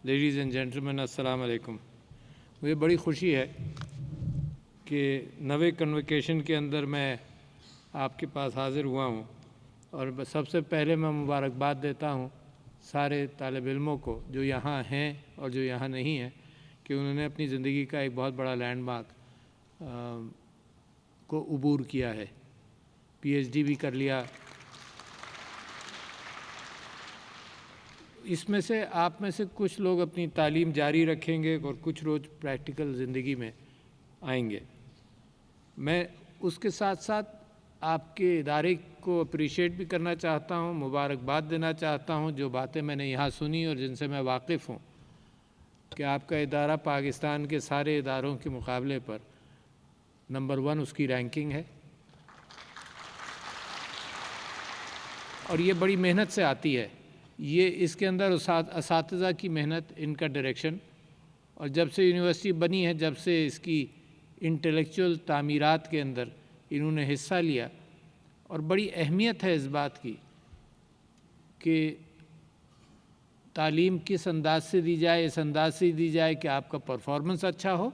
Ladies and gentleman السلام علیکم۔ مجھے بڑی خوشی ہے کہ نوے کنوکیشن کے اندر میں آپ کے پاس حاضر ہوا ہوں، اور سب سے پہلے میں مبارکباد دیتا ہوں سارے طالب علموں کو جو یہاں ہیں اور جو یہاں نہیں ہیں، کہ انہوں نے اپنی زندگی کا ایک بہت بڑا لینڈ مارک کو عبور کیا ہے، پی ایچ ڈی بھی کر لیا۔ اس میں سے آپ میں سے کچھ لوگ اپنی تعلیم جاری رکھیں گے اور کچھ روز پریکٹیکل زندگی میں آئیں گے۔ میں اس کے ساتھ ساتھ آپ کے ادارے کو اپریشیٹ بھی کرنا چاہتا ہوں، مبارکباد دینا چاہتا ہوں جو باتیں میں نے یہاں سنی اور جن سے میں واقف ہوں، کہ آپ کا ادارہ پاکستان کے سارے اداروں کے مقابلے پر نمبر 1 اس کی رینکنگ ہے، اور یہ بڑی محنت سے آتی ہے۔ یہ اس کے اندر اساتذہ کی محنت، ان کا ڈائریکشن، اور جب سے یونیورسٹی بنی ہے، جب سے اس کی انٹلیکچول تعمیرات کے اندر انہوں نے حصہ لیا، اور بڑی اہمیت ہے اس بات کی کہ تعلیم کس انداز سے دی جائے، اس انداز سے دی جائے کہ آپ کا پرفارمنس اچھا ہو،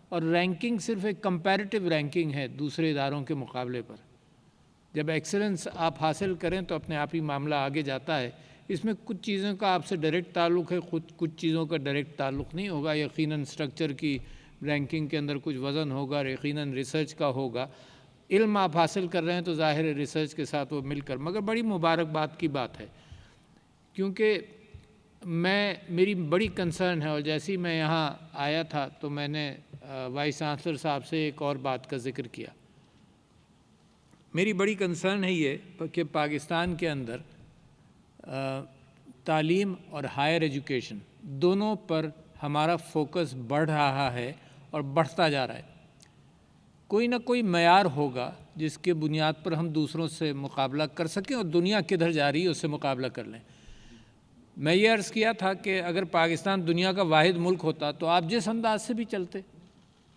اور رینکنگ صرف ایک کمپیریٹیو رینکنگ ہے دوسرے اداروں کے مقابلے پر۔ جب ایکسلنس آپ حاصل کریں تو اپنے آپ ہی معاملہ آگے جاتا ہے۔ اس میں کچھ چیزوں کا آپ سے ڈائریکٹ تعلق ہے، کچھ چیزوں کا ڈائریکٹ تعلق نہیں ہوگا۔ یقیناً اسٹرکچر کی رینکنگ کے اندر کچھ وزن ہوگا، یقیناً ریسرچ کا ہوگا۔ علم آپ حاصل کر رہے ہیں تو ظاہر ہے ریسرچ کے ساتھ وہ مل کر، مگر بڑی مبارکباد کی بات ہے، کیونکہ میری بڑی کنسرن ہے، اور جیسے ہی میں یہاں آیا تھا تو میں نے وائس چانسلر صاحب سے ایک اور بات کا ذکر کیا۔ میری بڑی کنسرن ہے یہ کہ پاکستان کے اندر تعلیم اور ہائر ایجوکیشن دونوں پر ہمارا فوکس بڑھ رہا ہے اور بڑھتا جا رہا ہے۔ کوئی نہ کوئی معیار ہوگا جس کے بنیاد پر ہم دوسروں سے مقابلہ کر سکیں، اور دنیا کدھر جا رہی ہے اس سے مقابلہ کر لیں۔ میں یہ عرض کیا تھا کہ اگر پاکستان دنیا کا واحد ملک ہوتا تو آپ جس انداز سے بھی چلتے،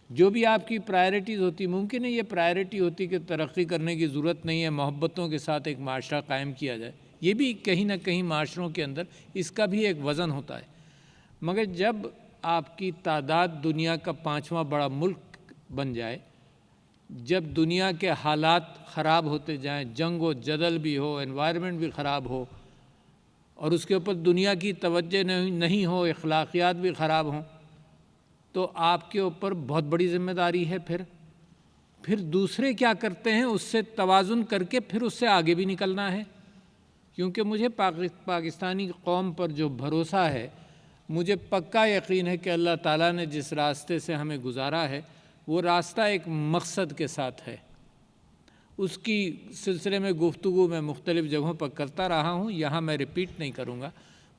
جو بھی آپ کی پرائرٹیز ہوتی، ممکن ہے یہ پرائرٹی ہوتی کہ ترقی کرنے کی ضرورت نہیں ہے، محبتوں کے ساتھ ایک معاشرہ قائم کیا جائے، یہ بھی کہیں نہ کہیں معاشروں کے اندر اس کا بھی ایک وزن ہوتا ہے۔ مگر جب آپ کی تعداد دنیا کا 5واں بڑا ملک بن جائے، جب دنیا کے حالات خراب ہوتے جائیں، جنگ و جدل بھی ہو، انوائرمنٹ بھی خراب ہو، اور اس کے اوپر دنیا کی توجہ نہیں ہو، اخلاقیات بھی خراب ہوں، تو آپ کے اوپر بہت بڑی ذمہ داری ہے۔ پھر دوسرے کیا کرتے ہیں اس سے توازن کر کے پھر اس سے آگے بھی نکلنا ہے، کیونکہ مجھے پاکستانی قوم پر جو بھروسہ ہے، مجھے پکا یقین ہے کہ اللہ تعالیٰ نے جس راستے سے ہمیں گزارا ہے وہ راستہ ایک مقصد کے ساتھ ہے۔ اس کی سلسلے میں گفتگو میں مختلف جگہوں پر کرتا رہا ہوں، یہاں میں ریپیٹ نہیں کروں گا۔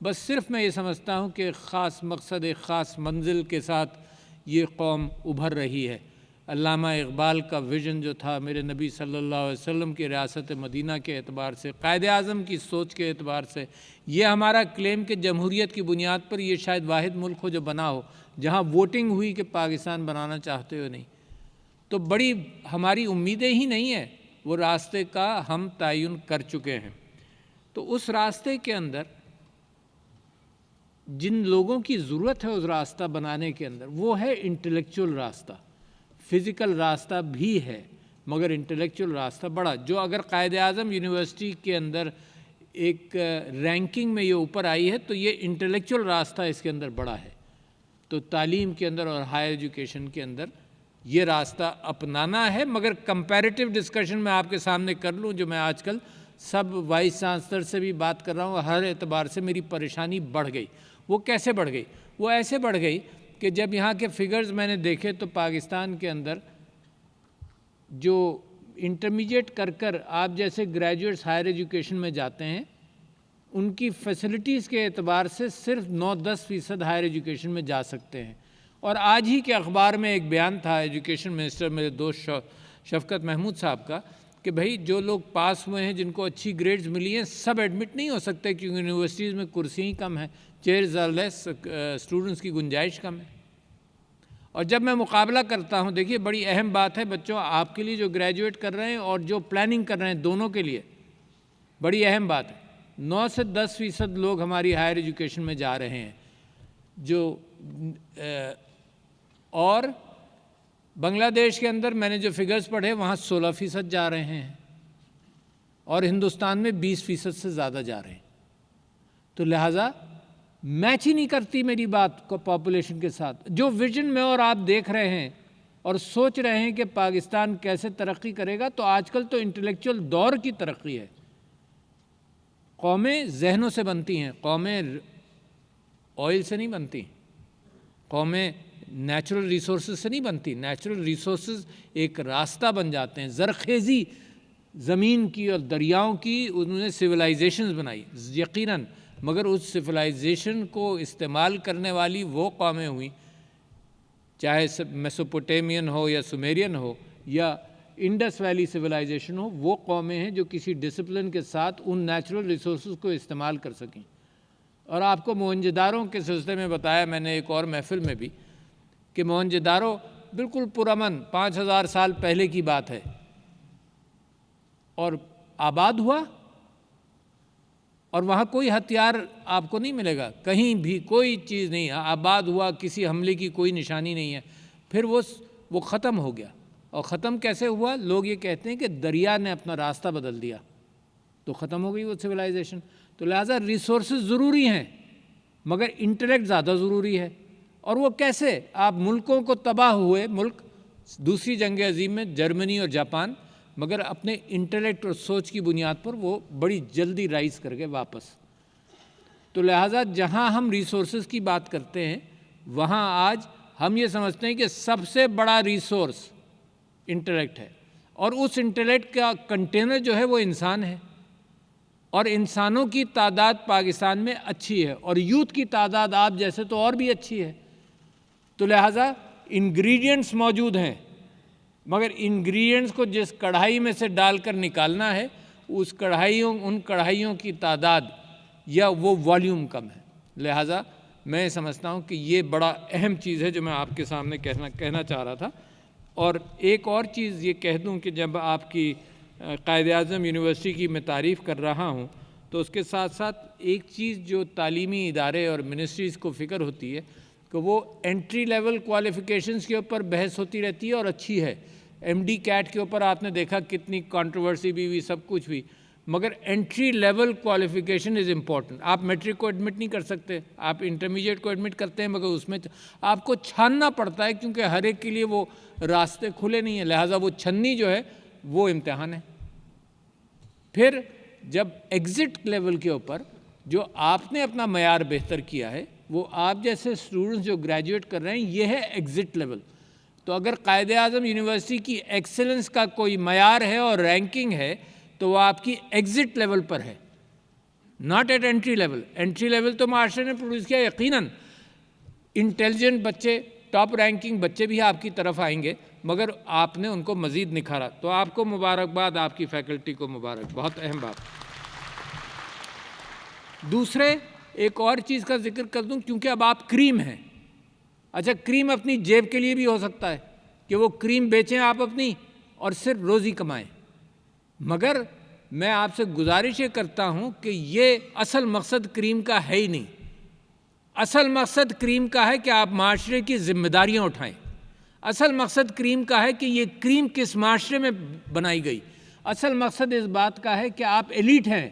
بس صرف میں یہ سمجھتا ہوں کہ ایک خاص مقصد، ایک خاص منزل کے ساتھ یہ قوم ابھر رہی ہے۔ علامہ اقبال کا ویژن جو تھا، میرے نبی صلی اللہ علیہ وسلم کی ریاست مدینہ کے اعتبار سے، قائد اعظم کی سوچ کے اعتبار سے، یہ ہمارا کلیم کہ جمہوریت کی بنیاد پر یہ شاید واحد ملک ہو جو بنا ہو جہاں ووٹنگ ہوئی کہ پاکستان بنانا چاہتے ہو نہیں، تو بڑی ہماری امیدیں ہی نہیں ہیں، وہ راستے کا ہم تعین کر چکے ہیں۔ تو اس راستے کے اندر جن لوگوں کی ضرورت ہے اس راستہ بنانے کے اندر، وہ ہے انٹلیکچول راستہ۔ فزیکل راستہ بھی ہے مگر انٹلیکچول راستہ بڑا، جو اگر قائد اعظم یونیورسٹی کے اندر ایک رینکنگ میں یہ اوپر آئی ہے تو یہ انٹلیکچول راستہ اس کے اندر بڑا ہے۔ تو تعلیم کے اندر اور ہائر ایجوکیشن کے اندر یہ راستہ اپنانا ہے، مگر کمپیریٹیو ڈسکشن میں آپ کے سامنے کر لوں، جو میں آج کل سب وائس چانسلر سے بھی بات کر رہا ہوں، ہر اعتبار سے میری پریشانی بڑھ گئی۔ وہ کیسے بڑھ گئی؟ وہ ایسے بڑھ گئی کہ جب یہاں کے فگرز میں نے دیکھے تو پاکستان کے اندر جو انٹرمیڈیٹ کر آپ جیسے گریجویٹس ہائر ایجوکیشن میں جاتے ہیں، ان کی فیسلٹیز کے اعتبار سے صرف 9-10% ہائر ایجوکیشن میں جا سکتے ہیں۔ اور آج ہی کے اخبار میں ایک بیان تھا ایجوکیشن منسٹر میرے دوست شفقت محمود صاحب کا، کہ بھئی جو لوگ پاس ہوئے ہیں، جن کو اچھی گریڈز ملی ہیں، سب ایڈمٹ نہیں ہو سکتے کیونکہ یونیورسٹیز میں کرسیاں ہی کم ہیں، چیئرز آر لیس، اسٹوڈنٹس کی گنجائش کم ہے۔ اور جب میں مقابلہ کرتا ہوں، دیکھیے بڑی اہم بات ہے بچوں، آپ کے لیے جو گریجویٹ کر رہے ہیں اور جو پلاننگ کر رہے ہیں، دونوں کے لیے بڑی اہم بات ہے۔ 9 سے 10% لوگ ہماری ہائر ایجوکیشن میں جا رہے ہیں، جو اور بنگلہ دیش کے اندر میں نے جو فگرز پڑھے وہاں 16% جا رہے ہیں اور ہندوستان میں 20% سے زیادہ جا رہے ہیں. تو لہٰذا میچ ہی نہیں کرتی میری بات کو پاپولیشن کے ساتھ. جو ویژن میں اور آپ دیکھ رہے ہیں اور سوچ رہے ہیں کہ پاکستان کیسے ترقی کرے گا، تو آج کل تو انٹلیکچوئل دور کی ترقی ہے. قومیں ذہنوں سے بنتی ہیں، قومیں آئل سے نہیں بنتی، قومیں نیچرل ریسورسز سے نہیں بنتی. نیچرل ریسورسز ایک راستہ بن جاتے ہیں. زرخیزی زمین کی اور دریاؤں کی انہوں نے سویلائزیشنز بنائی یقیناً، مگر اس سویلائزیشن کو استعمال کرنے والی وہ قومیں ہوئیں، چاہے میسوپوٹیمین ہو یا سومیرین ہو یا انڈس ویلی سویلائزیشن ہو، وہ قومیں ہیں جو کسی ڈسپلن کے ساتھ ان نیچرل ریسورسز کو استعمال کر سکیں. اور آپ کو موہنجودارو کے سلسلے میں بتایا میں نے ایک اور محفل میں بھی کہ موہنجودارو بالکل پرامن 5000 سال پہلے کی بات ہے اور آباد ہوا، اور وہاں کوئی ہتھیار آپ کو نہیں ملے گا، کہیں بھی کوئی چیز نہیں، آباد ہوا، کسی حملے کی کوئی نشانی نہیں ہے. پھر وہ ختم ہو گیا. اور ختم کیسے ہوا؟ لوگ یہ کہتے ہیں کہ دریا نے اپنا راستہ بدل دیا تو ختم ہو گئی وہ سویلائزیشن. تو لہٰذا ریسورسز ضروری ہیں مگر انٹلیکٹ زیادہ ضروری ہے. اور وہ کیسے؟ آپ ملکوں کو تباہ ہوئے ملک دوسری جنگ عظیم میں جرمنی اور جاپان، مگر اپنے انٹلیکٹ اور سوچ کی بنیاد پر وہ بڑی جلدی رائز کر گئے واپس. تو لہٰذا جہاں ہم ریسورسز کی بات کرتے ہیں وہاں آج ہم یہ سمجھتے ہیں کہ سب سے بڑا ریسورس انٹلیکٹ ہے، اور اس انٹلیکٹ کا کنٹینر جو ہے وہ انسان ہے. اور انسانوں کی تعداد پاکستان میں اچھی ہے اور یوتھ کی تعداد آپ جیسے تو اور بھی اچھی ہے. تو لہٰذا انگریڈینٹس موجود ہیں، مگر انگریڈینٹس کو جس کڑھائی میں سے ڈال کر نکالنا ہے ان کڑھائیوں کی تعداد یا وہ والیوم کم ہے. لہٰذا میں سمجھتا ہوں کہ یہ بڑا اہم چیز ہے جو میں آپ کے سامنے کہنا چاہ رہا تھا. اور ایک اور چیز یہ کہہ دوں کہ جب آپ کی قائد اعظم یونیورسٹی کی میں تعریف کر رہا ہوں تو اس کے ساتھ ساتھ ایک چیز جو تعلیمی ادارے اور منسٹریز کو فکر ہوتی ہے کہ وہ انٹری لیول کوالیفیکیشنز کے اوپر بحث ہوتی رہتی ہے اور اچھی ہے. ایم ڈی کیٹ کے اوپر آپ نے دیکھا کتنی کنٹروورسی بھی ہوئی، سب کچھ بھی، مگر entry level qualification is important. آپ میٹرک کو ایڈمٹ نہیں کر سکتے، آپ انٹرمیڈیٹ کو ایڈمٹ کرتے ہیں مگر اس میں آپ کو چھاننا پڑتا ہے کیونکہ ہر ایک کے لیے وہ راستے کھلے نہیں ہیں. لہٰذا وہ چھننی جو ہے وہ امتحان ہے. پھر جب ایگزٹ لیول کے اوپر جو آپ نے اپنا معیار بہتر کیا ہے، وہ آپ جیسے اسٹوڈنٹس جو گریجویٹ کر رہے ہیں، یہ ہے ایگزٹ لیول. تو اگر قائد اعظم یونیورسٹی کی ایکسلنس کا کوئی معیار ہے اور رینکنگ ہے تو وہ آپ کی ایگزٹ لیول پر ہے، not at entry level. Entry level تو معاشرے نے پروڈیوس کیا. یقیناً انٹیلیجنٹ بچے، ٹاپ رینکنگ بچے بھی آپ کی طرف آئیں گے، مگر آپ نے ان کو مزید نکھارا. تو آپ کو مبارکباد، آپ کی فیکلٹی کو مبارک. بہت اہم بات. دوسرے ایک اور چیز کا ذکر کر دوں کیونکہ اب آپ کریم ہیں. اچھا، کریم اپنی جیب کے لیے بھی ہو سکتا ہے کہ وہ کریم بیچیں آپ اپنی اور صرف روزی کمائیں، مگر میں آپ سے گزارش یہ کرتا ہوں کہ یہ اصل مقصد کریم کا ہے ہی نہیں. اصل مقصد کریم کا ہے کہ آپ معاشرے کی ذمہ داریاں اٹھائیں. اصل مقصد کریم کا ہے کہ یہ کریم کس معاشرے میں بنائی گئی. اصل مقصد اس بات کا ہے کہ آپ ایلیٹ ہیں،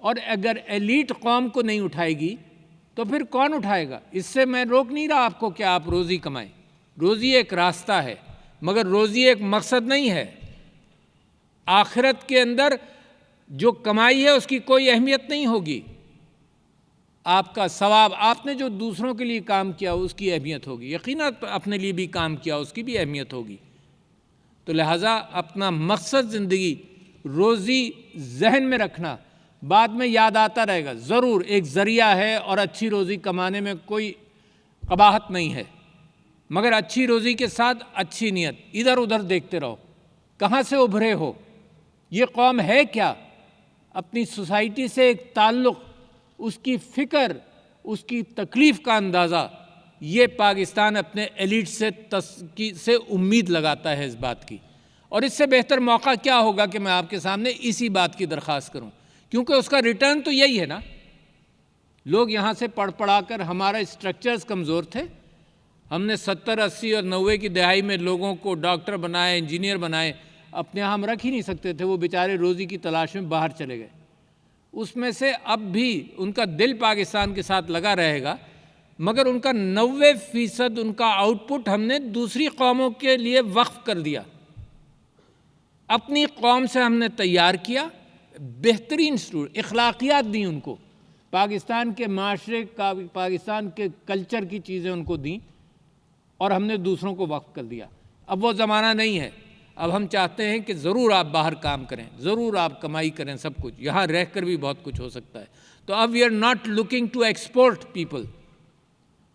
اور اگر ایلیٹ قوم کو نہیں اٹھائے گی تو پھر کون اٹھائے گا؟ اس سے میں روک نہیں رہا آپ کو کہ آپ روزی کمائیں. روزی ایک راستہ ہے مگر روزی ایک مقصد نہیں ہے. آخرت کے اندر جو کمائی ہے اس کی کوئی اہمیت نہیں ہوگی. آپ کا ثواب، آپ نے جو دوسروں کے لیے کام کیا اس کی اہمیت ہوگی. یقیناً اپنے لیے بھی کام کیا اس کی بھی اہمیت ہوگی. تو لہٰذا اپنا مقصد زندگی روزی ذہن میں رکھنا، بعد میں یاد آتا رہے گا. ضرور ایک ذریعہ ہے اور اچھی روزی کمانے میں کوئی قباحت نہیں ہے، مگر اچھی روزی کے ساتھ اچھی نیت. ادھر ادھر دیکھتے رہو، کہاں سے ابھرے ہو، یہ قوم ہے کیا، اپنی سوسائٹی سے ایک تعلق، اس کی فکر، اس کی تکلیف کا اندازہ، یہ پاکستان اپنے ایلیٹ سے امید لگاتا ہے اس بات کی. اور اس سے بہتر موقع کیا ہوگا کہ میں آپ کے سامنے اسی بات کی درخواست کروں، کیونکہ اس کا ریٹرن تو یہی ہے نا. لوگ یہاں سے پڑھا کر ہمارا اسٹرکچرز کمزور تھے. ہم نے 70 80 اور 90 کی دہائی میں لوگوں کو ڈاکٹر بنائے, انجینئر بنائے, اپنے یہاں ہم رکھ ہی نہیں سکتے تھے. وہ بیچارے روزی کی تلاش میں باہر چلے گئے. اس میں سے اب بھی ان کا دل پاکستان کے ساتھ لگا رہے گا, مگر ان کا 90% ان کا آؤٹ پٹ ہم نے دوسری قوموں کے لیے وقف کر دیا. اپنی قوم سے ہم نے تیار کیا, بہترین اخلاقیات دیں ان کو, پاکستان کے معاشرے کا, پاکستان کے کلچر کی چیزیں ان کو دیں, اور ہم نے دوسروں کو وقف کر دیا. اب وہ زمانہ نہیں ہے. اب ہم چاہتے ہیں کہ ضرور آپ باہر کام کریں, ضرور آپ کمائی کریں, سب کچھ یہاں رہ کر بھی بہت کچھ ہو سکتا ہے. تو اب we are not looking to export people,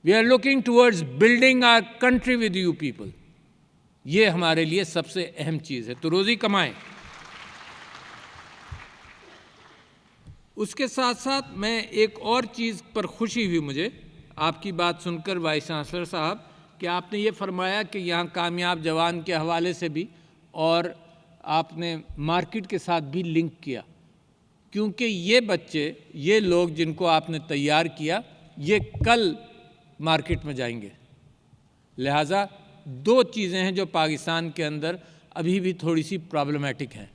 we are looking towards building our country with you people. یہ ہمارے لیے سب سے اہم چیز ہے. تو روزی کمائیں. اس کے ساتھ ساتھ میں ایک اور چیز پر خوشی ہوئی مجھے آپ کی بات سن کر وائس چانسلر صاحب, کہ آپ نے یہ فرمایا کہ یہاں کامیاب جوان کے حوالے سے بھی, اور آپ نے مارکیٹ کے ساتھ بھی لنک کیا, کیونکہ یہ بچے, یہ لوگ جن کو آپ نے تیار کیا, یہ کل مارکیٹ میں جائیں گے. لہٰذا دو چیزیں ہیں جو پاکستان کے اندر ابھی بھی تھوڑی سی پرابلمیٹک ہیں.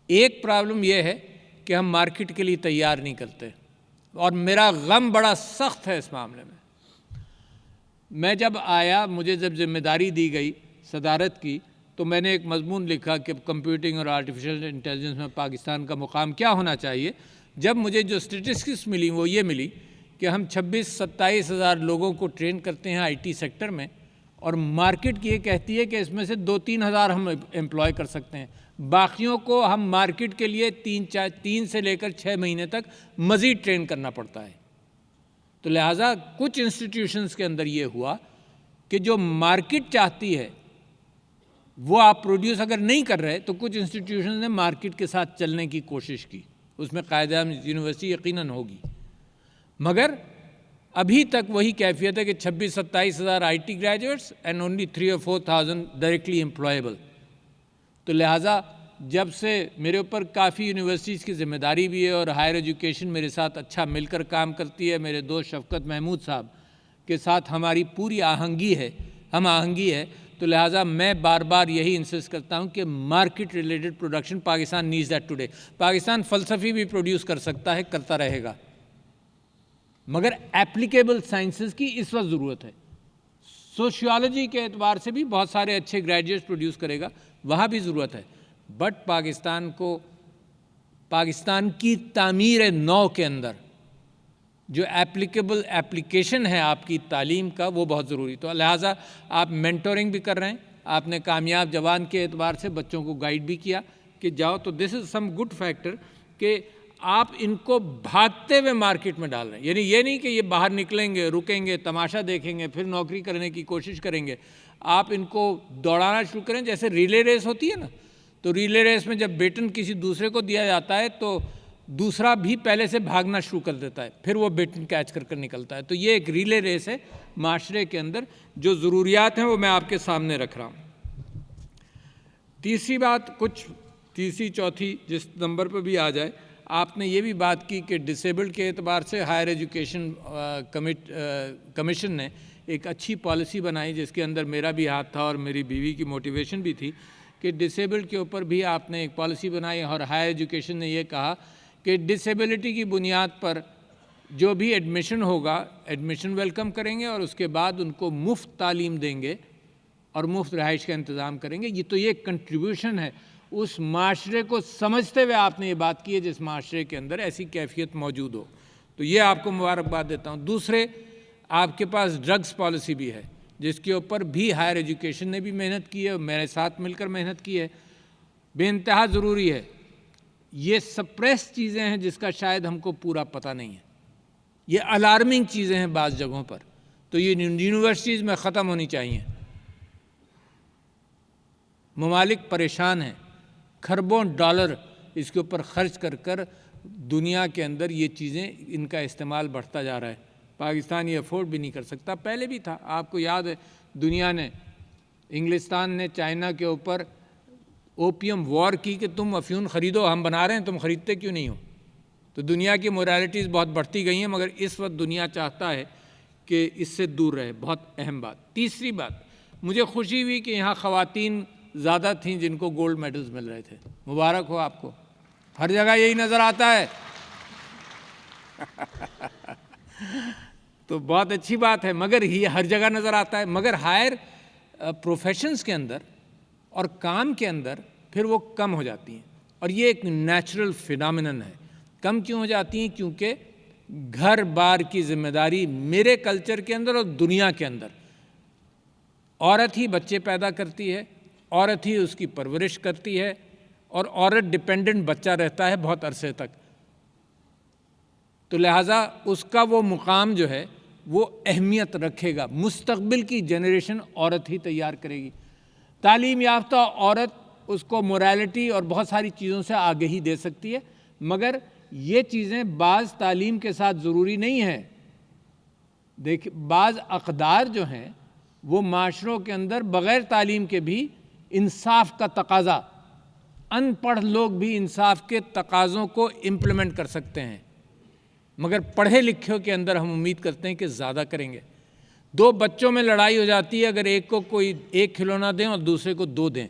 ایک پرابلم یہ ہے کہ ہم مارکیٹ کے لیے تیار نہیں کرتے, اور میرا غم بڑا سخت ہے اس معاملے میں. میں جب آیا, مجھے جب ذمہ داری دی گئی صدارت کی, تو میں نے ایک مضمون لکھا کہ کمپیوٹنگ اور آرٹیفیشل انٹیلیجنس میں پاکستان کا مقام کیا ہونا چاہیے. جب مجھے جو اسٹیٹسٹکس ملی وہ یہ ملی کہ ہم 26-27 ہزار لوگوں کو ٹرین کرتے ہیں آئی ٹی سیکٹر میں, اور مارکیٹ یہ کہتی ہے کہ اس میں سے 2-3 ہزار ہم امپلوائے کر سکتے ہیں, باقیوں کو ہم مارکیٹ کے لیے 3 سے لے کر 6 مہینے تک مزید ٹرین کرنا پڑتا ہے. تو لہٰذا کچھ انسٹیٹیوشنز کے اندر یہ ہوا کہ جو مارکیٹ چاہتی ہے وہ آپ پروڈیوس اگر نہیں کر رہے, تو کچھ انسٹیٹیوشنز نے مارکیٹ کے ساتھ چلنے کی کوشش کی. اس میں قائد اعظم یونیورسٹی یقیناً ہوگی, مگر ابھی تک وہی کیفیت ہے کہ 26-27 ہزار I T graduates and only 3 or 4 thousand directly employable. تو لہٰذا جب سے میرے اوپر کافی یونیورسٹیز کی ذمہ داری بھی ہے, اور ہائر ایجوکیشن میرے ساتھ اچھا مل کر کام کرتی ہے, میرے دوست شفقت محمود صاحب کے ساتھ ہماری پوری آہنگی ہے, تو لہٰذا میں بار بار یہی انسسٹ کرتا ہوں کہ market related production Pakistan needs that today. Pakistan فلسفی بھی پروڈیوس کر سکتا ہے, کرتا رہے گا, مگر ایپلیکیبل سائنسز کی اس وقت ضرورت ہے. سوشیالوجی کے اعتبار سے بھی بہت سارے اچھے گریجویٹس پروڈیوس کرے گا, وہاں بھی ضرورت ہے. بٹ پاکستان کو, پاکستان کی تعمیر نو کے اندر جو ایپلیکیشن ہے آپ کی تعلیم کا, وہ بہت ضروری. تو لہٰذا آپ مینٹورنگ بھی کر رہے ہیں, آپ نے کامیاب جوان کے اعتبار سے بچوں کو گائیڈ بھی کیا کہ جاؤ. تو دس از سم گڈ فیکٹر کہ آپ ان کو بھاگتے ہوئے مارکیٹ میں ڈال رہے ہیں. یعنی یہ نہیں کہ یہ باہر نکلیں گے, رکیں گے, تماشا دیکھیں گے, پھر نوکری کرنے کی کوشش کریں گے. آپ ان کو دوڑانا شروع کریں, جیسے ریلے ریس ہوتی ہے نا, تو ریلے ریس میں جب بیٹن کسی دوسرے کو دیا جاتا ہے تو دوسرا بھی پہلے سے بھاگنا شروع کر دیتا ہے, پھر وہ بیٹن کیچ کر کر نکلتا ہے. تو یہ ایک ریلے ریس ہے معاشرے کے اندر. جو ضروریات ہیں وہ میں آپ کے سامنے رکھ رہا ہوں. تیسری بات, کچھ تیسری چوتھی جس نمبر پہ بھی آ جائے, آپ نے یہ بھی بات کی کہ ڈسیبلڈ کے اعتبار سے ہائر ایجوکیشن کمیشن نے ایک اچھی پالیسی بنائی, جس کے اندر میرا بھی ہاتھ تھا اور میری بیوی کی موٹیویشن بھی تھی کہ ڈسیبلڈ کے اوپر بھی آپ نے ایک پالیسی بنائی. اور ہائر ایجوکیشن نے یہ کہا کہ ڈسیبلٹی کی بنیاد پر جو بھی ایڈمیشن ہوگا, ایڈمیشن ویلکم کریں گے, اور اس کے بعد ان کو مفت تعلیم دیں گے اور مفت رہائش کا انتظام کریں گے. تو یہ کنٹریبیوشن ہے اس معاشرے کو سمجھتے ہوئے آپ نے یہ بات کی ہے جس معاشرے کے اندر ایسی کیفیت موجود ہو. تو یہ آپ کو مبارکباد دیتا ہوں. دوسرے, آپ کے پاس ڈرگس پالیسی بھی ہے, جس کے اوپر بھی ہائر ایجوکیشن نے بھی محنت کی ہے, اور میرے ساتھ مل کر محنت کی ہے. بے انتہا ضروری ہے. یہ سپریس چیزیں ہیں جس کا شاید ہم کو پورا پتہ نہیں ہے, یہ الارمنگ چیزیں ہیں بعض جگہوں پر. تو یہ یونیورسٹیز میں ختم ہونی چاہیے. ممالک پریشان ہیں, کھربوں ڈالر اس کے اوپر خرچ کر کر دنیا کے اندر یہ چیزیں, ان کا استعمال بڑھتا جا رہا ہے. پاکستان یہ افورڈ بھی نہیں کر سکتا. پہلے بھی تھا, آپ کو یاد ہے, دنیا نے, انگلستان نے چائنا کے اوپر اوپیم وار کی کہ تم افیون خریدو, ہم بنا رہے ہیں, تم خریدتے کیوں نہیں ہو. تو دنیا کی مورالٹیز بہت بڑھتی گئی ہیں، مگر اس وقت دنیا چاہتا ہے کہ اس سے دور رہے. بہت اہم بات. تیسری بات، مجھے خوشی ہوئی کہ یہاں خواتین زیادہ تھیں جن کو گولڈ میڈلز مل رہے تھے. مبارک ہو آپ کو. ہر جگہ یہی نظر آتا ہے. تو بہت اچھی بات ہے، مگر یہ ہر جگہ نظر آتا ہے. مگر ہائر پروفیشنز کے اندر اور کام کے اندر پھر وہ کم ہو جاتی ہیں، اور یہ ایک نیچرل فینامنن ہے. کم کیوں ہو جاتی ہیں؟ کیونکہ گھر بار کی ذمہ داری میرے کلچر کے اندر اور دنیا کے اندر عورت ہی بچے پیدا کرتی ہے، عورت ہی اس کی پرورش کرتی ہے، اور عورت ڈپینڈنٹ بچہ رہتا ہے بہت عرصے تک. تو لہٰذا اس کا وہ مقام جو ہے وہ اہمیت رکھے گا. مستقبل کی جنریشن عورت ہی تیار کرے گی. تعلیم یافتہ عورت اس کو مورالٹی اور بہت ساری چیزوں سے آگہی دے سکتی ہے، مگر یہ چیزیں بعض تعلیم کے ساتھ ضروری نہیں ہیں. دیکھ، بعض اقدار جو ہیں وہ معاشروں کے اندر بغیر تعلیم کے بھی انصاف کا تقاضا، ان پڑھ لوگ بھی انصاف کے تقاضوں کو امپلیمنٹ کر سکتے ہیں، مگر پڑھے لکھوں کے اندر ہم امید کرتے ہیں کہ زیادہ کریں گے. دو بچوں میں لڑائی ہو جاتی ہے اگر ایک کو کوئی ایک کھلونا دیں اور دوسرے کو دو دیں.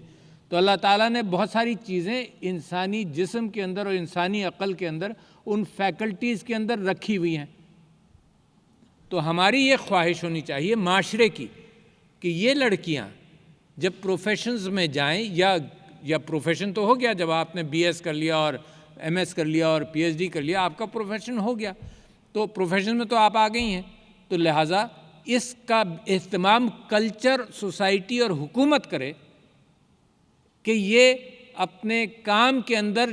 تو اللہ تعالیٰ نے بہت ساری چیزیں انسانی جسم کے اندر اور انسانی عقل کے اندر ان فیکلٹیز کے اندر رکھی ہوئی ہیں. تو ہماری یہ خواہش ہونی چاہیے معاشرے کی کہ یہ لڑکیاں جب پروفیشنز میں جائیں، یا پروفیشن تو ہو گیا، جب آپ نے بی ایس کر لیا اور ایم ایس کر لیا اور پی ایچ ڈی کر لیا، آپ کا پروفیشن ہو گیا، تو پروفیشن میں تو آپ آ گئی ہیں. تو لہٰذا اس کا اہتمام کلچر، سوسائٹی اور حکومت کرے کہ یہ اپنے کام کے اندر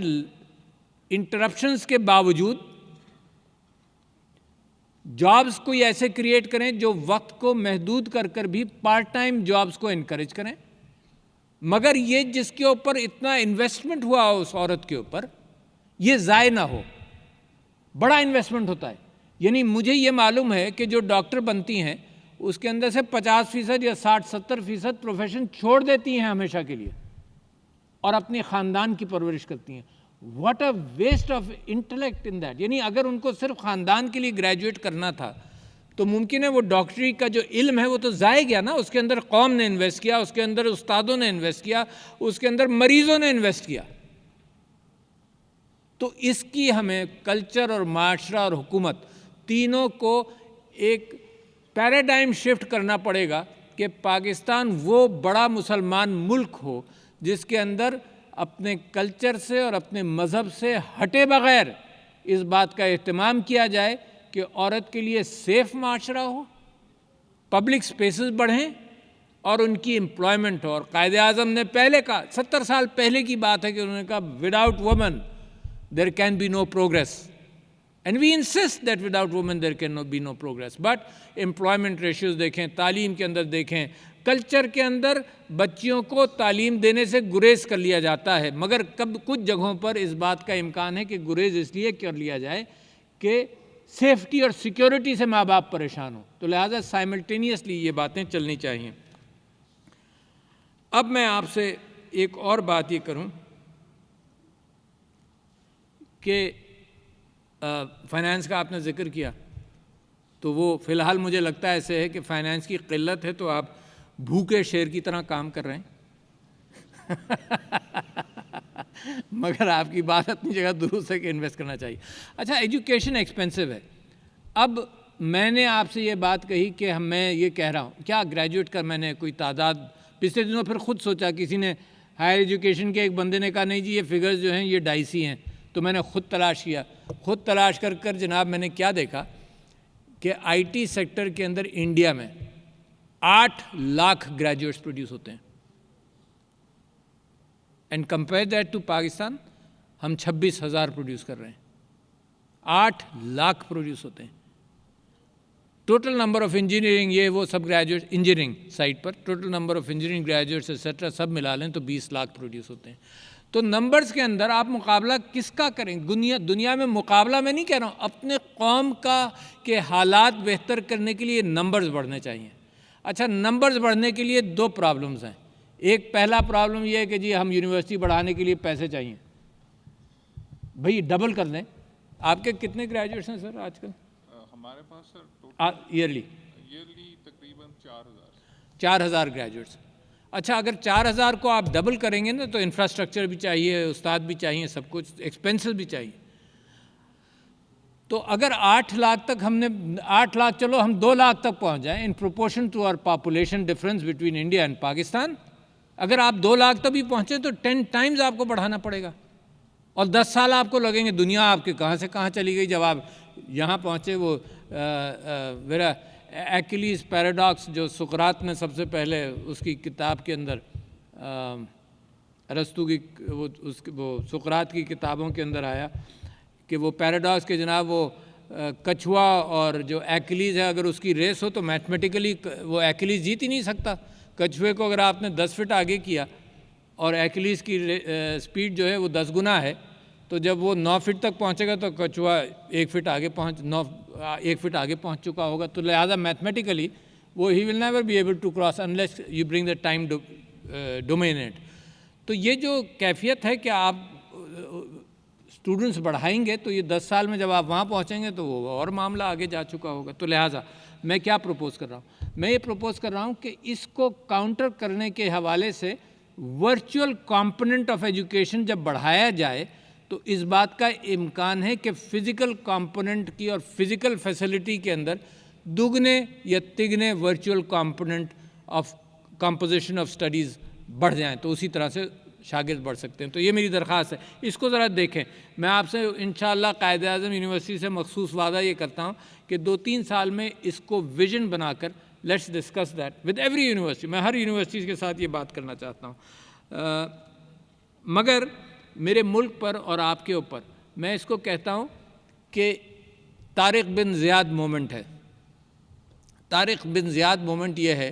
انٹرپشنز کے باوجود جابز کوئی ایسے کریٹ کریں جو وقت کو محدود کر کر بھی پارٹ ٹائم جابز کو انکریج کریں، مگر یہ جس کے اوپر اتنا انویسٹمنٹ ہوا ہو اس عورت کے اوپر، یہ ضائع نہ ہو. بڑا انویسٹمنٹ ہوتا ہے. یعنی مجھے یہ معلوم ہے کہ جو ڈاکٹر بنتی ہیں اس کے اندر سے 50% یا 60-70% پروفیشن چھوڑ دیتی ہیں ہمیشہ کے لیے، اور اپنے خاندان کی پرورش کرتی ہیں. What a waste of intellect in that. یعنی اگر ان کو صرف خاندان کے لیے گریجویٹ کرنا تھا تو ممکن ہے وہ ڈاکٹری کا جو علم ہے وہ تو ضائع گیا نا. اس کے اندر قوم نے انویسٹ کیا، اس کے اندر استادوں نے انویسٹ کیا، اس کے اندر مریضوں نے انویسٹ کیا. تو اس کی ہمیں کلچر اور معاشرہ اور حکومت تینوں کو ایک پیراڈائم شفٹ کرنا پڑے گا کہ پاکستان وہ بڑا مسلمان ملک ہو جس کے اندر اپنے کلچر سے اور اپنے مذہب سے ہٹے بغیر اس بات کا اہتمام کیا جائے کہ عورت کے لیے سیف معاشرہ ہو، پبلک سپیسز بڑھیں اور ان کی امپلائمنٹ ہو. اور قائد اعظم نے پہلے کہا، 70 سال پہلے کی بات ہے کہ انہوں نے کہا without women there can be no progress. And we insist that without women there can be no progress. But employment ratios دیکھیں، تعلیم کے اندر دیکھیں، کلچر کے اندر بچیوں کو تعلیم دینے سے گریز کر لیا جاتا ہے، مگر کچھ جگہوں پر اس بات کا امکان ہے کہ گریز اس لیے کر لیا جائے کہ سیفٹی اور سیکیورٹی سے ماں باپ پریشان ہوں. تو لہٰذا سائملٹینیسلی یہ باتیں چلنی چاہیے. اب میں آپ سے ایک اور بات یہ کروں کہ فائنانس کا آپ نے ذکر کیا، تو وہ فی الحال مجھے لگتا ہے ایسے ہے کہ فائنانس کی قلت ہے تو آپ بھوکے شیر کی طرح کام کر رہے ہیں. مگر آپ کی بات اپنی جگہ درست ہے کہ انویسٹ کرنا چاہیے. اچھا، ایجوکیشن ایکسپینسو ہے. اب میں نے آپ سے یہ بات کہی کہ میں یہ کہہ رہا ہوں کیا گریجویٹ کر میں نے کوئی تعداد پچھلے دنوں پھر خود سوچا، کسی نے ہائر ایجوکیشن کے ایک بندے نے کہا نہیں جی یہ فگرز جو ہیں یہ ڈائسی ہیں. تو میں نے خود تلاش کیا. خود تلاش کر جناب میں نے کیا دیکھا کہ آئی ٹی سیکٹر کے اندر انڈیا میں 8 لاکھ گریجویٹس پروڈیوس ہوتے ہیں. And compare that to Pakistan ہم 26,000 پروڈیوس کر رہے ہیں. 8 لاکھ پروڈیوس ہوتے ہیں. ٹوٹل نمبر آف انجینئرنگ یہ وہ سب گریجویٹ انجینئرنگ سائٹ پر total number of engineering graduates et cetera سب ملا لیں تو 20 لاکھ پروڈیوس ہوتے ہیں. تو نمبرز کے اندر آپ مقابلہ کس کا کریں؟ دنیا میں مقابلہ میں نہیں کہہ رہا ہوں، اپنے قوم کا کے حالات بہتر کرنے کے لیے نمبرز بڑھنے چاہیے. اچھا، نمبرز بڑھنے کے لیے 2 پرابلمز ہیں. ایک پہلا پرابلم یہ ہے کہ جی ہم یونیورسٹی بڑھانے کے لیے پیسے چاہیے. بھئی ڈبل کر دیں. آپ کے کتنے گریجویٹس ہیں سر آج کل؟ ہمارے پاس سر ایئرلی تقریباً 4,000 گریجویٹس. اچھا، اگر 4,000 کو آپ ڈبل کریں گے نا تو انفراسٹرکچر بھی چاہیے، استاد بھی چاہیے، سب کچھ ایکسپینسز بھی چاہیے. تو اگر 8 لاکھ تک ہم نے 8 لاکھ، چلو ہم 2 لاکھ تک پہنچ جائیں in proportion to our population difference between India and Pakistan. اگر آپ 2 لاکھ تک بھی پہنچے تو 10 ٹائمز آپ کو بڑھانا پڑے گا، اور 10 سال آپ کو لگیں گے. دنیا آپ کے کہاں سے کہاں چلی گئی جب آپ یہاں پہنچے. وہ میرا ایکلیز پیراڈاکس جو سقراط نے سب سے پہلے اس کی کتاب کے اندر، ارسطو کی وہ سقراط کی کتابوں کے اندر آیا کہ وہ پیراڈاکس کے جناب وہ کچھوا اور جو ایکلیز ہے اگر اس کی ریس ہو تو میتھمیٹیکلی وہ ایکلیز جیت ہی نہیں سکتا. کچھوے کو اگر آپ نے 10 فٹ آگے کیا اور ایکلیز کی سپیڈ جو ہے وہ 10 گنا ہے، تو جب وہ 9 فٹ تک پہنچے گا تو کچھوا 1 فٹ آگے پہنچ چکا ہوگا. تو لہٰذا میتھمیٹیکلی وہ ہی will never be able to cross unless you bring the time dominate. تو یہ جو کیفیت ہے کہ آپ اسٹوڈنٹس بڑھائیں گے تو یہ 10 سال میں جب آپ وہاں پہنچیں گے تو وہ اور معاملہ آگے جا چکا ہوگا. تو لہٰذا میں کیا پروپوز کر رہا ہوں؟ میں یہ پروپوز کر رہا ہوں کہ اس کو کاؤنٹر کرنے کے حوالے سے ورچوئل کمپوننٹ آف ایجوکیشن جب بڑھایا جائے تو اس بات کا امکان ہے کہ فزیکل کمپوننٹ کی اور فزیکل فیسلٹی کے اندر دگنے یا تگنے virtual component of composition of studies بڑھ جائیں تو اسی طرح سے شاگرد بڑھ سکتے ہیں. تو یہ میری درخواست ہے، اس کو ذرا دیکھیں. میں آپ سے انشاءاللہ قائد اعظم یونیورسٹی سے مخصوص وعدہ یہ کرتا ہوں کہ 2-3 سال میں اس کو ویژن بنا کر let's discuss that with every university. میں ہر یونیورسٹی کے ساتھ یہ بات کرنا چاہتا ہوں. مگر میرے ملک پر اور آپ کے اوپر میں اس کو کہتا ہوں کہ طارق بن زیاد مومنٹ ہے. طارق بن زیاد مومنٹ یہ ہے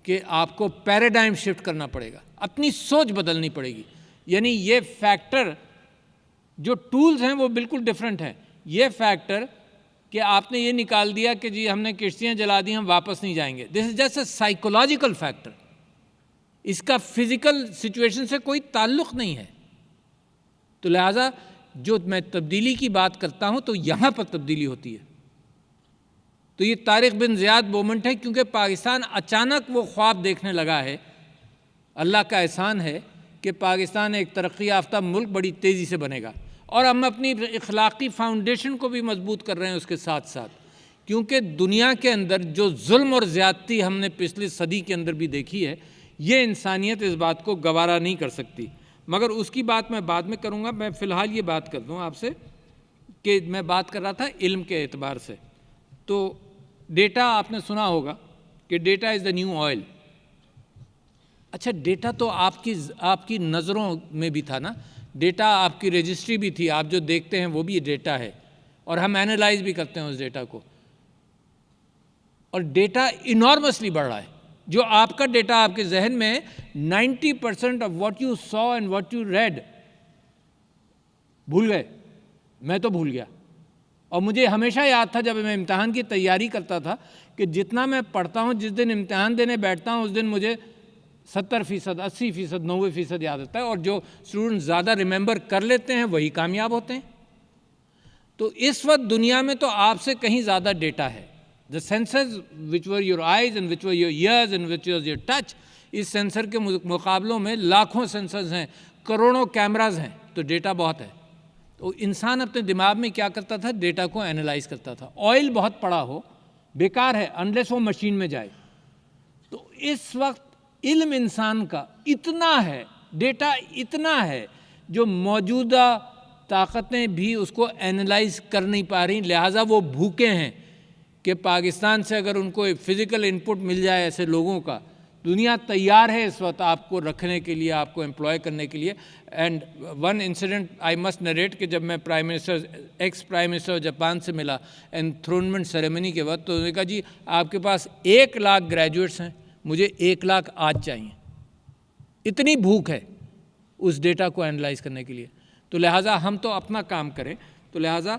کہ آپ کو پیراڈائم شفٹ کرنا پڑے گا، اپنی سوچ بدلنی پڑے گی. یعنی یہ فیکٹر جو ٹولز ہیں وہ بالکل ڈیفرنٹ ہیں. یہ فیکٹر کہ آپ نے یہ نکال دیا کہ جی ہم نے کشتیاں جلا دی ہم واپس نہیں جائیں گے، this is just a psychological factor. اس کا فزیکل سچویشن سے کوئی تعلق نہیں ہے. تو لہٰذا جو میں تبدیلی کی بات کرتا ہوں تو یہاں پر تبدیلی ہوتی ہے. تو یہ طارق بن زیاد مومنٹ ہے کیونکہ پاکستان اچانک وہ خواب دیکھنے لگا ہے. اللہ کا احسان ہے کہ پاکستان ایک ترقی یافتہ ملک بڑی تیزی سے بنے گا، اور ہم اپنی اخلاقی فاؤنڈیشن کو بھی مضبوط کر رہے ہیں اس کے ساتھ ساتھ. کیونکہ دنیا کے اندر جو ظلم اور زیادتی ہم نے پچھلی صدی کے اندر بھی دیکھی ہے، یہ انسانیت اس بات کو گوارا نہیں کر سکتی. مگر اس کی بات میں بعد میں کروں گا. میں فی الحال یہ بات کر دوں آپ سے کہ میں بات کر رہا تھا علم کے اعتبار سے. تو ڈیٹا آپ نے سنا ہوگا کہ data is the new oil. اچھا، ڈیٹا تو آپ کی نظروں میں بھی تھا نا. ڈیٹا آپ کی رجسٹری بھی تھی، آپ جو دیکھتے ہیں وہ بھی ڈیٹا ہے، اور ہم اینالائز بھی کرتے ہیں اس ڈیٹا کو. اور ڈیٹا انارمسلی بڑھ رہا ہے. جو آپ کا ڈیٹا آپ کے ذہن میں ہے، 90% of what you so and what you read بھول گئے. میں تو بھول گیا. اور مجھے ہمیشہ یاد تھا جب میں امتحان کی تیاری کرتا تھا کہ جتنا میں پڑھتا ہوں جس دن امتحان دینے بیٹھتا ہوں اس دن مجھے 70%، 80%، 90% یاد ہوتا ہے. اور جو اسٹوڈنٹ زیادہ ریممبر کر لیتے ہیں وہی کامیاب ہوتے ہیں. تو اس وقت دنیا میں تو آپ سے کہیں زیادہ ڈیٹا ہے. The sensors which were your eyes and which were your ears and which was your touch، اس سینسر کے مقابلوں میں لاکھوں سینسرز ہیں، کروڑوں کیمراز ہیں. تو ڈیٹا بہت ہے. تو انسان اپنے دماغ میں کیا کرتا تھا؟ ڈیٹا کو اینالائز کرتا تھا. آئل بہت پڑا ہو بیکار ہے انلیس وہ مشین میں جائے. تو اس وقت علم انسان کا اتنا ہے، ڈیٹا اتنا ہے، جو موجودہ طاقتیں بھی اس کو اینالائز کر نہیں پا رہی. لہٰذا وہ بھوکے ہیں کہ پاکستان سے اگر ان کو فزیکل انپٹ مل جائے ایسے لوگوں کا، دنیا تیار ہے اس وقت آپ کو رکھنے کے لیے، آپ کو امپلوائے کرنے کے لیے. And one incident I must narrate کہ جب میں ایکس پرائم منسٹر جاپان سے ملا انتھرونمنٹ سیریمنی کے وقت، تو انہوں نے کہا جی آپ کے پاس 1 لاکھ گریجویٹس ہیں، مجھے 1 لاکھ آج چاہیے. اتنی بھوک ہے اس ڈیٹا کو اینالائز کرنے کے لیے. تو لہٰذا ہم تو اپنا کام کریں. تو لہٰذا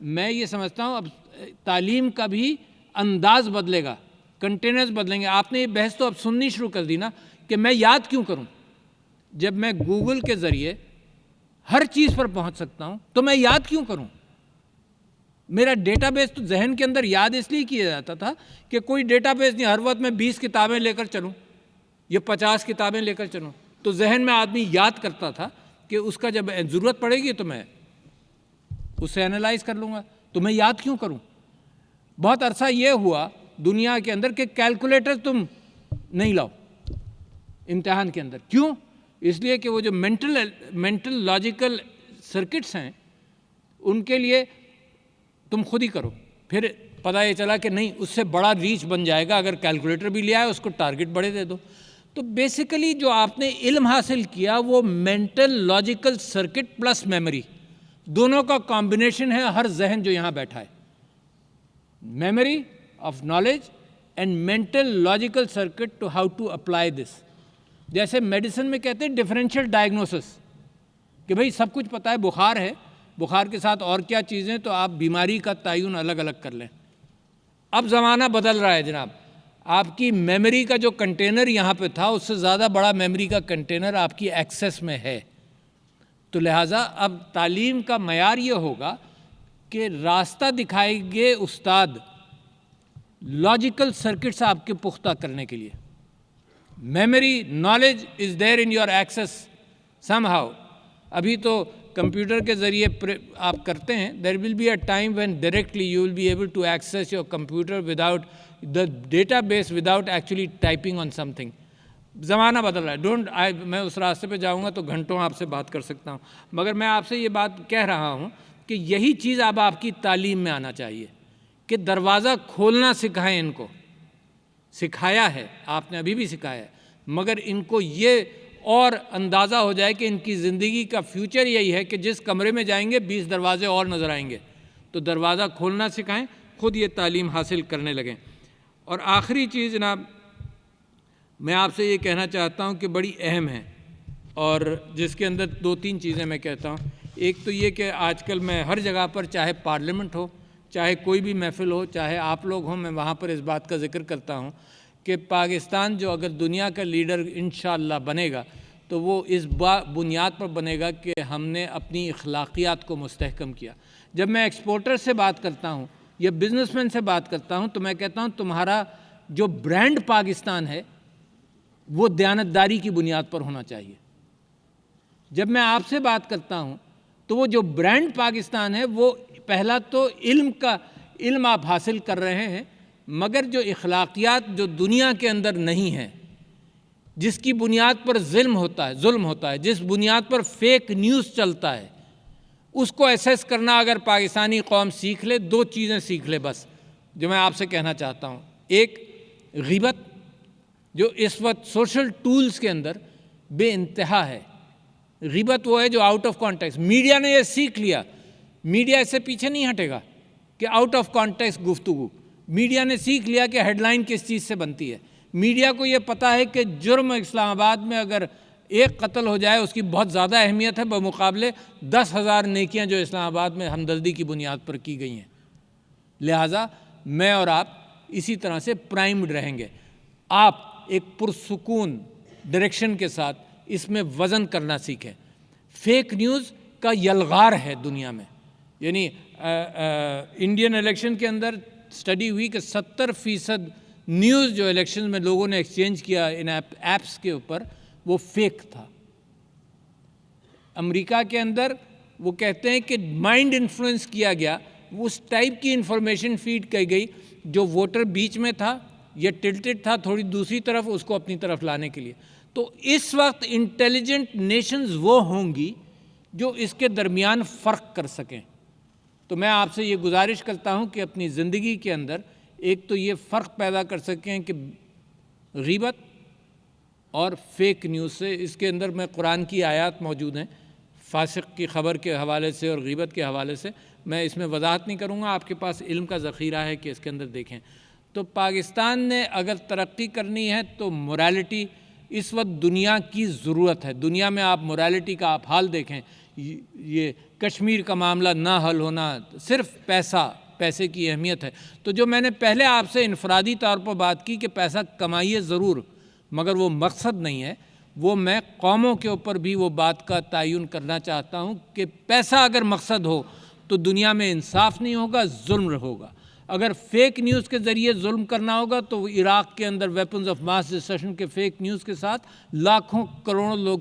میں یہ سمجھتا ہوں اب تعلیم کا بھی انداز بدلے گا، کنٹینرز بدلیں گے. آپ نے یہ بحث تو اب سننی شروع کر دی نا کہ میں یاد کیوں کروں؟ جب میں گوگل کے ذریعے ہر چیز پر پہنچ سکتا ہوں تو میں یاد کیوں کروں؟ میرا ڈیٹا بیس تو ذہن کے اندر یاد اس لیے کیا جاتا تھا کہ کوئی ڈیٹا بیس نہیں، ہر وقت میں 20 کتابیں لے کر چلوں یا 50 کتابیں لے کر چلوں، تو ذہن میں آدمی یاد کرتا تھا کہ اس کا جب ضرورت پڑے گی تو میں اسے انالائز کر لوں گا، تو میں یاد کیوں کروں؟ بہت عرصہ یہ ہوا دنیا کے اندر کہ کیلکولیٹر تم نہیں لاؤ امتحان کے اندر. کیوں؟ اس لیے کہ وہ جو مینٹل لاجیکل سرکٹس ہیں ان کے لیے تم خود ہی کرو. پھر پتہ یہ چلا کہ نہیں، اس سے بڑا ریچ بن جائے گا اگر کیلکولیٹر بھی لیا ہے، اس کو ٹارگٹ بڑے دے دو. تو بیسیکلی جو آپ نے علم حاصل کیا وہ mental logical circuit plus memory, دونوں کا کمبینیشن ہے ہر ذہن جو یہاں بیٹھا ہے. Memory of knowledge and mental logical circuit to how to apply this. جیسے میڈیسن میں کہتے ہیں ڈفرینشیل ڈائگنوسس، کہ بھئی سب کچھ پتہ ہے، بخار ہے، بخار کے ساتھ اور کیا چیزیں، تو آپ بیماری کا تعین الگ الگ کر لیں. اب زمانہ بدل رہا ہے جناب، آپ کی میموری کا جو کنٹینر یہاں پہ تھا اس سے زیادہ بڑا میموری کا کنٹینر آپ کی ایکسیس میں ہے. تو لہٰذا اب تعلیم کا معیار یہ ہوگا کہ راستہ دکھائیں گے استاد لاجیکل سرکٹس آپ کے پختہ کرنے کے لیے. Memory knowledge is there in your access somehow. ابھی تو کمپیوٹر کے ذریعے آپ کرتے ہیں، there will be a time when directly you will be able to access your computer without the database, without actually typing on something. زمانہ بدل رہا ہے. میں اس راستے پہ جاؤں گا تو گھنٹوں آپ سے بات کر سکتا ہوں، مگر میں آپ سے یہ بات کہہ رہا ہوں کہ یہی چیز اب آپ کی تعلیم میں آنا چاہیے کہ دروازہ کھولنا سکھائیں. ان کو سکھایا ہے آپ نے، ابھی بھی سکھایا ہے، مگر ان کو یہ اور اندازہ ہو جائے کہ ان کی زندگی کا فیوچر یہی ہے کہ جس کمرے میں جائیں گے 20 دروازے اور نظر آئیں گے. تو دروازہ کھولنا سکھائیں، خود یہ تعلیم حاصل کرنے لگیں. اور آخری چیز جناب میں آپ سے یہ کہنا چاہتا ہوں کہ بڑی اہم ہے، اور جس کے اندر 2-3 چیزیں میں کہتا ہوں. ایک تو یہ کہ آج کل میں ہر جگہ پر، چاہے پارلیمنٹ ہو، چاہے کوئی بھی محفل ہو، چاہے آپ لوگ ہوں، میں وہاں پر اس بات کا ذکر کرتا ہوں کہ پاکستان جو اگر دنیا کا لیڈر انشاءاللہ بنے گا تو وہ اس بنیاد پر بنے گا کہ ہم نے اپنی اخلاقیات کو مستحکم کیا. جب میں ایکسپورٹر سے بات کرتا ہوں یا بزنس مین سے بات کرتا ہوں تو میں کہتا ہوں تمہارا جو برانڈ پاکستان ہے وہ دیانتداری کی بنیاد پر ہونا چاہیے. جب میں آپ سے بات کرتا ہوں تو وہ جو برانڈ پاکستان ہے وہ پہلا تو علم آپ حاصل کر رہے ہیں، مگر جو اخلاقیات جو دنیا کے اندر نہیں ہیں، جس کی بنیاد پر ظلم ہوتا ہے، جس بنیاد پر فیک نیوز چلتا ہے، اس کو ایسیس کرنا اگر پاکستانی قوم سیکھ لے، 2 چیزیں سیکھ لے بس، جو میں آپ سے کہنا چاہتا ہوں. ایک، غیبت، جو اس وقت سوشل ٹولز کے اندر بے انتہا ہے. غیبت وہ ہے جو آؤٹ آف کانٹیکسٹ، میڈیا نے یہ سیکھ لیا، میڈیا اس سے پیچھے نہیں ہٹے گا کہ آؤٹ آف کانٹیکسٹ گفتگو. میڈیا نے سیکھ لیا کہ ہیڈ لائن کس چیز سے بنتی ہے. میڈیا کو یہ پتہ ہے کہ جرم اسلام آباد میں اگر ایک قتل ہو جائے اس کی بہت زیادہ اہمیت ہے بمقابلے 10,000 نیکیاں جو اسلام آباد میں ہمدردی کی بنیاد پر کی گئی ہیں. لہٰذا میں اور آپ اسی طرح سے پرائمڈ رہیں گے. آپ ایک پرسکون ڈائریکشن کے ساتھ اس میں وزن کرنا سیکھیں. فیک نیوز کا یلغار ہے دنیا میں، یعنی انڈین الیکشن کے اندر اسٹڈی ہوئی کہ 70% نیوز جو الیکشن میں لوگوں نے ایکسچینج کیا ان ایپس کے اوپر وہ فیک تھا. امریکہ کے اندر وہ کہتے ہیں کہ مائنڈ انفلوئنس کیا گیا، اس ٹائپ کی انفارمیشن فیڈ کی گئی جو ووٹر بیچ میں تھا یا ٹلٹڈ تھا تھوڑی دوسری طرف، اس کو اپنی طرف لانے کے لیے. تو اس وقت انٹیلیجنٹ نیشنز وہ ہوں گی جو اس کے درمیان فرق کر سکیں. تو میں آپ سے یہ گزارش کرتا ہوں کہ اپنی زندگی کے اندر ایک تو یہ فرق پیدا کر سکیں کہ غیبت اور فیک نیوز سے. اس کے اندر میں قرآن کی آیات موجود ہیں فاسق کی خبر کے حوالے سے اور غیبت کے حوالے سے، میں اس میں وضاحت نہیں کروں گا، آپ کے پاس علم کا ذخیرہ ہے کہ اس کے اندر دیکھیں. تو پاکستان نے اگر ترقی کرنی ہے تو موریلٹی اس وقت دنیا کی ضرورت ہے. دنیا میں آپ موریلٹی کا آپ حال دیکھیں، یہ کشمیر کا معاملہ نہ حل ہونا، صرف پیسے کی اہمیت ہے. تو جو میں نے پہلے آپ سے انفرادی طور پر بات کی کہ پیسہ کمائیے ضرور مگر وہ مقصد نہیں ہے، وہ میں قوموں کے اوپر بھی وہ بات کا تعین کرنا چاہتا ہوں کہ پیسہ اگر مقصد ہو تو دنیا میں انصاف نہیں ہوگا، ظلم ہوگا۔ اگر فیک نیوز کے ذریعے ظلم کرنا ہوگا تو عراق کے اندر ویپنز آف ماس ڈسٹرکشن کے فیک نیوز کے ساتھ لاکھوں کروڑوں لوگ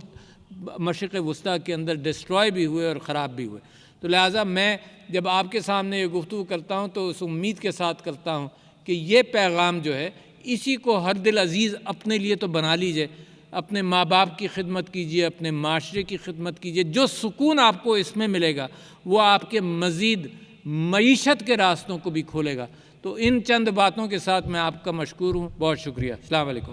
مشرق وسطیٰ کے اندر ڈسٹرائے بھی ہوئے اور خراب بھی ہوئے۔ تو لہٰذا میں جب آپ کے سامنے یہ گفتگو کرتا ہوں تو اس امید کے ساتھ کرتا ہوں کہ یہ پیغام جو ہے اسی کو ہر دل عزیز اپنے لیے تو بنا لیجئے، اپنے ماں باپ کی خدمت کیجئے، اپنے معاشرے کی خدمت کیجئے۔ جو سکون آپ کو اس میں ملے گا وہ آپ کے مزید معیشت کے راستوں کو بھی کھولے گا۔ تو ان چند باتوں کے ساتھ میں آپ کا مشکور ہوں، بہت شکریہ۔ السلام علیکم۔